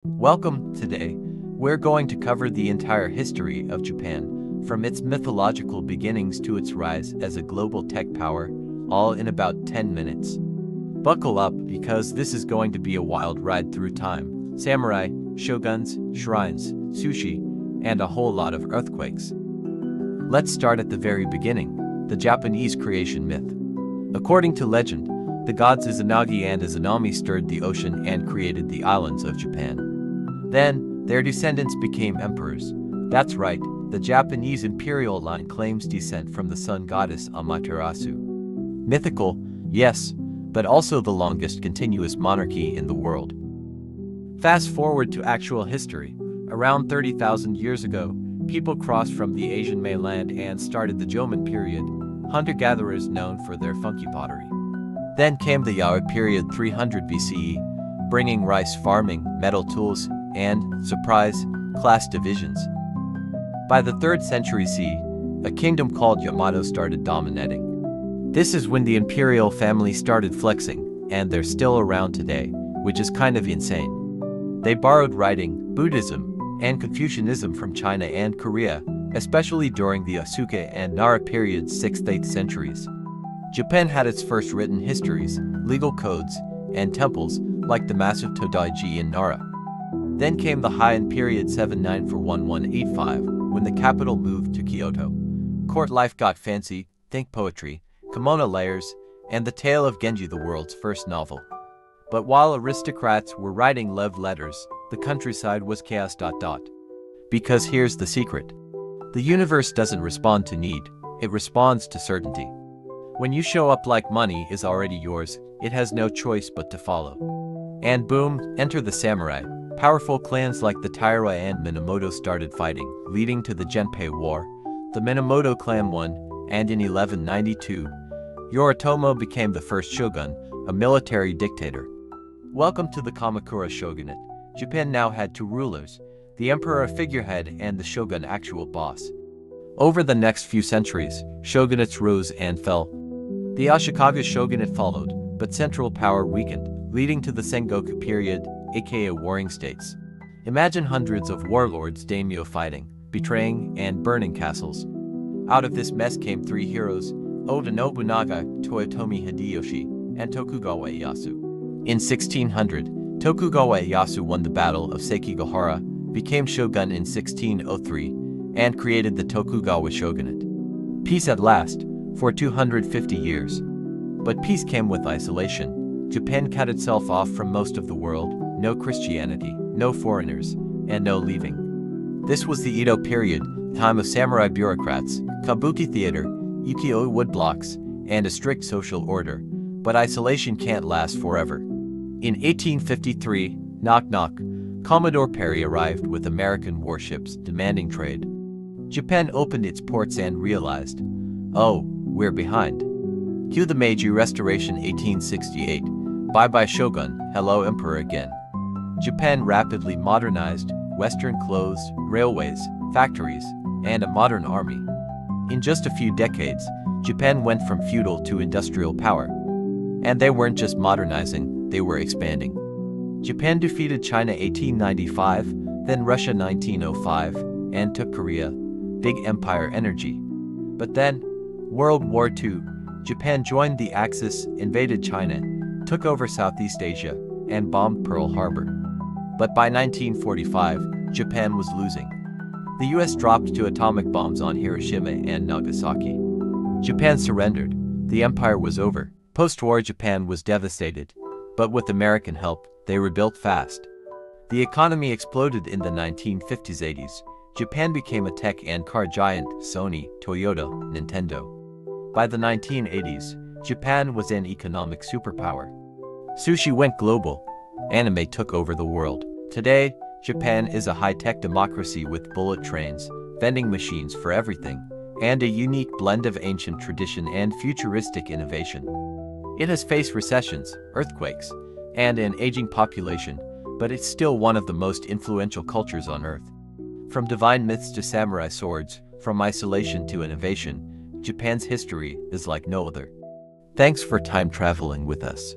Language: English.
Welcome. Today, we're going to cover the entire history of Japan, from its mythological beginnings to its rise as a global tech power, all in about 10 minutes. Buckle up because this is going to be a wild ride through time, samurai, shoguns, shrines, sushi, and a whole lot of earthquakes. Let's start at the very beginning, the Japanese creation myth. According to legend, the gods Izanagi and Izanami stirred the ocean and created the islands of Japan. Then, their descendants became emperors. That's right, the Japanese imperial line claims descent from the sun goddess Amaterasu. Mythical, yes, but also the longest continuous monarchy in the world. Fast forward to actual history. Around 30,000 years ago, people crossed from the Asian mainland and started the Jomon period, hunter-gatherers known for their funky pottery. Then came the Yao period 300 BCE, bringing rice farming, metal tools, and, surprise, class divisions. By the 3rd century CE, a kingdom called Yamato started dominating. This is when the imperial family started flexing, and they're still around today, which is kind of insane. They borrowed writing, Buddhism, and Confucianism from China and Korea, especially during the Asuka and Nara periods 6th-8th centuries. Japan had its first written histories, legal codes, and temples, like the massive Todaiji in Nara. Then came the Heian period 79–1185, when the capital moved to Kyoto. Court life got fancy, think poetry, kimono layers, and the tale of Genji, the world's first novel. But while aristocrats were writing love letters, the countryside was chaos. Because here's the secret. The universe doesn't respond to need, it responds to certainty. When you show up like money is already yours, it has no choice but to follow. And boom, enter the samurai. Powerful clans like the Taira and Minamoto started fighting, leading to the Genpei War. The Minamoto clan won, and in 1192, Yoritomo became the first shogun, a military dictator. Welcome to the Kamakura shogunate. Japan now had two rulers, the emperor figurehead and the shogun actual boss. Over the next few centuries, shogunates rose and fell. The Ashikaga shogunate followed, but central power weakened, leading to the Sengoku period, aka warring states. Imagine hundreds of warlords daimyo fighting, betraying, and burning castles. Out of this mess came three heroes, Oda Nobunaga, Toyotomi Hideyoshi, and Tokugawa Ieyasu. In 1600, Tokugawa Ieyasu won the Battle of Sekigahara, became shogun in 1603, and created the Tokugawa shogunate. Peace at last, for 250 years. But peace came with isolation. Japan cut itself off from most of the world, no Christianity, no foreigners, and no leaving. This was the Edo period, time of samurai bureaucrats, kabuki theater, ukiyo woodblocks, and a strict social order. But isolation can't last forever. In 1853, knock knock, Commodore Perry arrived with American warships demanding trade. Japan opened its ports and realized, oh, we're behind. Cue the Meiji Restoration 1868. Bye-bye shogun, hello emperor again. Japan rapidly modernized, Western clothes, railways, factories, and a modern army. In just a few decades, Japan went from feudal to industrial power. And they weren't just modernizing, they were expanding. Japan defeated China 1895, then Russia 1905, and took Korea. Big empire energy. But then, World War II, Japan joined the Axis, invaded China, took over Southeast Asia, and bombed Pearl Harbor. But by 1945, Japan was losing. The US dropped two atomic bombs on Hiroshima and Nagasaki. Japan surrendered. The empire was over. Post-war Japan was devastated. But with American help, they rebuilt fast. The economy exploded in the 1950s-80s. Japan became a tech and car giant, Sony, Toyota, Nintendo. By the 1980s, Japan was an economic superpower. Sushi went global. Anime took over the world. Today, Japan is a high-tech democracy with bullet trains, vending machines for everything, and a unique blend of ancient tradition and futuristic innovation. It has faced recessions, earthquakes, and an aging population, but it's still one of the most influential cultures on Earth. From divine myths to samurai swords, from isolation to innovation, Japan's history is like no other. Thanks for time traveling with us.